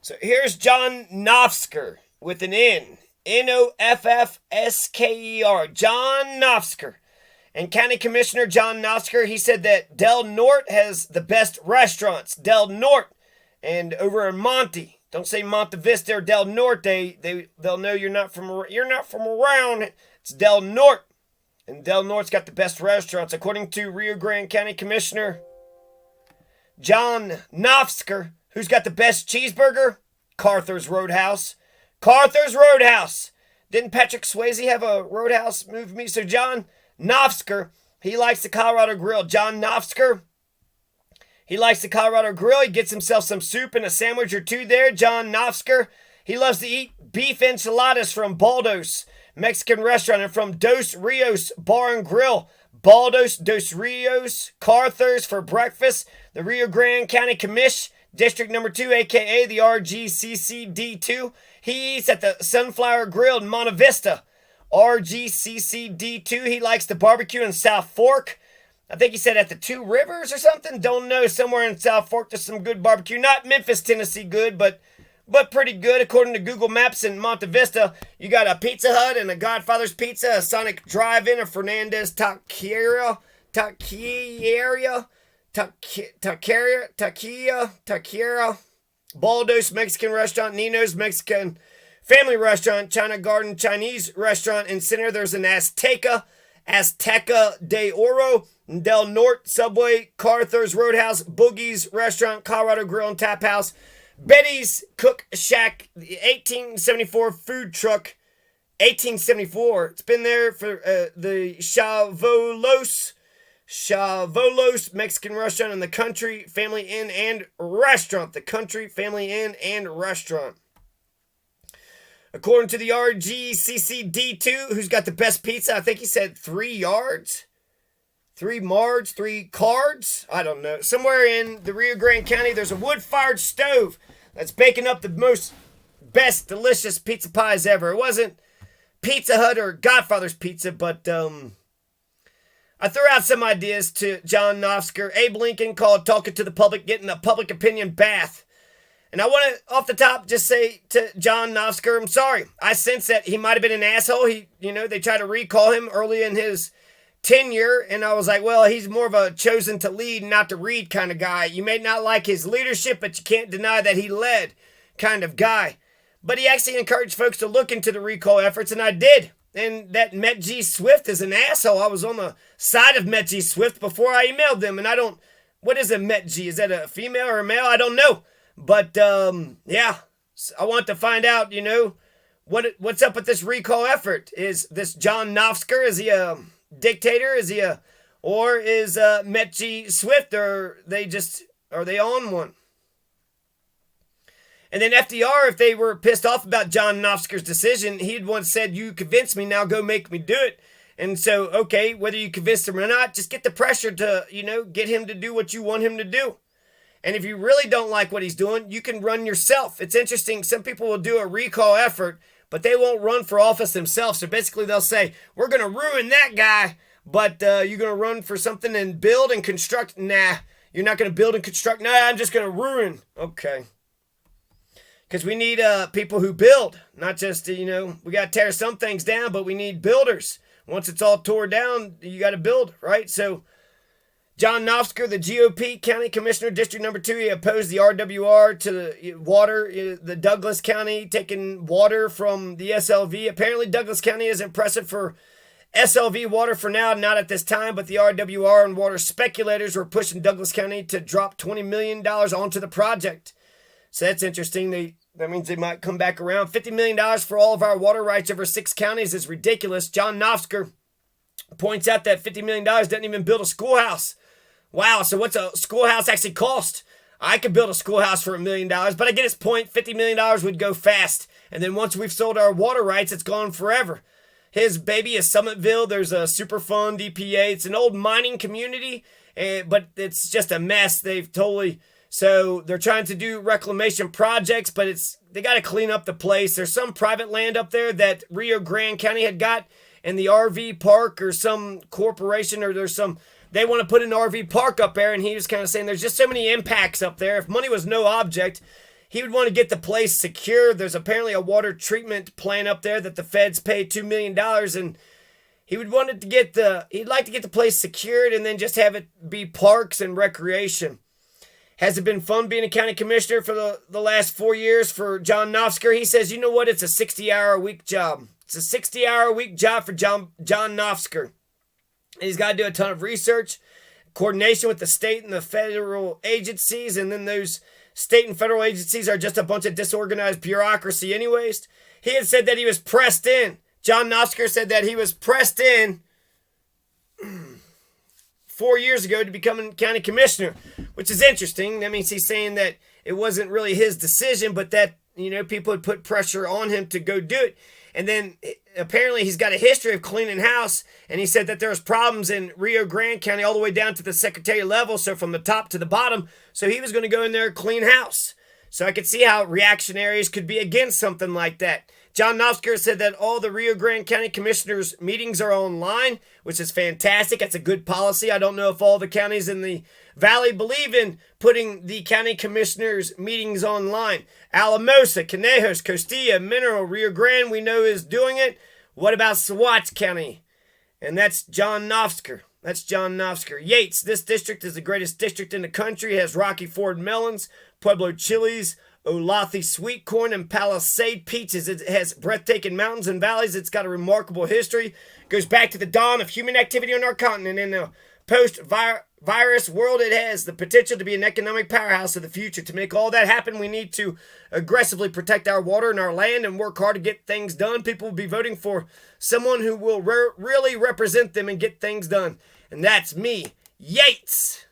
So here's John Noffsker with an N. Noffsker. John Noffsker. And County Commissioner John Noffsker, he said that Del Norte has the best restaurants. Del Norte. And over in Monte, don't say Monte Vista or Del Norte. They'll know you're not from around. It's Del Norte. And Del Norte's got the best restaurants, according to Rio Grande County Commissioner John Noffsker. Who's got the best cheeseburger? Carthurs Roadhouse. Carthurs Roadhouse. Didn't Patrick Swayze have a Roadhouse movie? So John Noffsker, he likes the Colorado Grill. John Noffsker, he likes the Colorado Grill. He gets himself some soup and a sandwich or two there. John Noffsker, he loves to eat beef enchiladas from Baldos Mexican restaurant and from Dos Rios Bar and Grill. Baldos, Dos Rios, Carthurs for breakfast. The Rio Grande County Commission, District Number 2, a.k.a. the RGCCD2. He eats at the Sunflower Grill in Monte Vista. RGCCD2. He likes the barbecue in South Fork. I think he said at the Two Rivers or something. Don't know. Somewhere in South Fork there's some good barbecue. Not Memphis, Tennessee good, but pretty good according to Google Maps in Monte Vista. You got a Pizza Hut and a Godfather's Pizza, a Sonic Drive-In, a Fernandez Taqueria, Baldos Mexican Restaurant, Nino's Mexican Family Restaurant, China Garden Chinese Restaurant. In center, there's an Azteca de Oro, Del Norte Subway, Carthurs Roadhouse, Boogie's Restaurant, Colorado Grill and Tap House, Betty's Cook Shack, the 1874 food truck, 1874. It's been there for the Chavolos Mexican Restaurant and the Country Family Inn and Restaurant. The Country Family Inn and Restaurant. According to the RGCCD2, who's got the best pizza? I think he said 3 yards. 3 mards, 3 cards. I don't know. Somewhere in the Rio Grande County, there's a wood-fired stove that's baking up the most best, delicious pizza pies ever. It wasn't Pizza Hut or Godfather's Pizza, but I threw out some ideas to John Noffsker. Abe Lincoln called talking to the public, getting a public opinion bath. And I want to, off the top, just say to John Noffsker, I'm sorry. I sense that he might have been an asshole. They tried to recall him early in his tenure, and I was like, well, he's more of a chosen to lead, not to read kind of guy. You may not like his leadership, but you can't deny that he led kind of guy. But he actually encouraged folks to look into the recall efforts, and I did. And that Met G. Swift is an asshole. I was on the side of Met G. Swift before I emailed them, and what is a Met G? Is that a female or a male? I don't know. But, yeah, I want to find out, what's up with this recall effort. Is this John Noffsker, is he a dictator? Is Met G. Swift, or are they on one? And then FDR, if they were pissed off about John Noffsker's decision, he'd once said, you convinced me, now go make me do it. And so, okay, whether you convinced him or not, just get the pressure to, get him to do what you want him to do. And if you really don't like what he's doing, you can run yourself. It's interesting. Some people will do a recall effort, but they won't run for office themselves. So basically they'll say, we're going to ruin that guy, but you're going to run for something and build and construct. Nah, you're not going to build and construct. Nah, I'm just going to ruin. Okay. Because we need people who build, not just, we got to tear some things down, but we need builders. Once it's all tore down, you got to build, right? So John Noffsker, the GOP County Commissioner, District Number 2, he opposed the RWR to the water, the Douglas County taking water from the SLV. Apparently, Douglas County is impressive for SLV water for now, not at this time, but the RWR and water speculators were pushing Douglas County to drop $20 million onto the project. So that's interesting. That means they might come back around. $50 million for all of our water rights over 6 counties is ridiculous. John Noffsker points out that $50 million doesn't even build a schoolhouse. Wow, so what's a schoolhouse actually cost? I could build a schoolhouse for $1 million, but I get his point. $50 million would go fast. And then once we've sold our water rights, it's gone forever. His baby is Summitville. There's a Superfund EPA. It's an old mining community, but it's just a mess. So they're trying to do reclamation projects, but they got to clean up the place. There's some private land up there that Rio Grande County had got in the RV park, or some corporation, or they want to put an RV park up there, and he was kind of saying there's just so many impacts up there. If money was no object, he would want to get the place secure. There's apparently a water treatment plant up there that the feds pay $2 million, and he'd like to get the place secured and then just have it be parks and recreation. Has it been fun being a county commissioner for the last 4 years for John Noffsker? He says, you know what? It's a 60-hour-a-week job. It's a 60-hour-a-week job for John Noffsker. And he's got to do a ton of research, coordination with the state and the federal agencies, and then those state and federal agencies are just a bunch of disorganized bureaucracy anyways. He had said that he was pressed in. John Noffsker said that he was pressed in 4 years ago to become a county commissioner, which is interesting. That means he's saying that it wasn't really his decision, but that, people had put pressure on him to go do it. And then apparently he's got a history of cleaning house, and he said that there was problems in Rio Grande County all the way down to the secretary level, so from the top to the bottom. So he was going to go in there and clean house. So I could see how reactionaries could be against something like that. John Noffsker said that all the Rio Grande County Commissioners' meetings are online, which is fantastic. That's a good policy. I don't know if all the counties in the Valley believe in putting the county commissioners' meetings online. Alamosa, Conejos, Costilla, Mineral, Rio Grande, we know is doing it. What about Saguache County? And that's John Noffsker. Yates, this district is the greatest district in the country. It has Rocky Ford melons, Pueblo chilies, Olathe sweet corn, and Palisade peaches. It has breathtaking mountains and valleys. It's got a remarkable history. It goes back to the dawn of human activity on our continent. In the post-virus world, it has the potential to be an economic powerhouse of the future. To make all that happen, we need to aggressively protect our water and our land and work hard to get things done. People will be voting for someone who will really represent them and get things done. And that's me, Yates.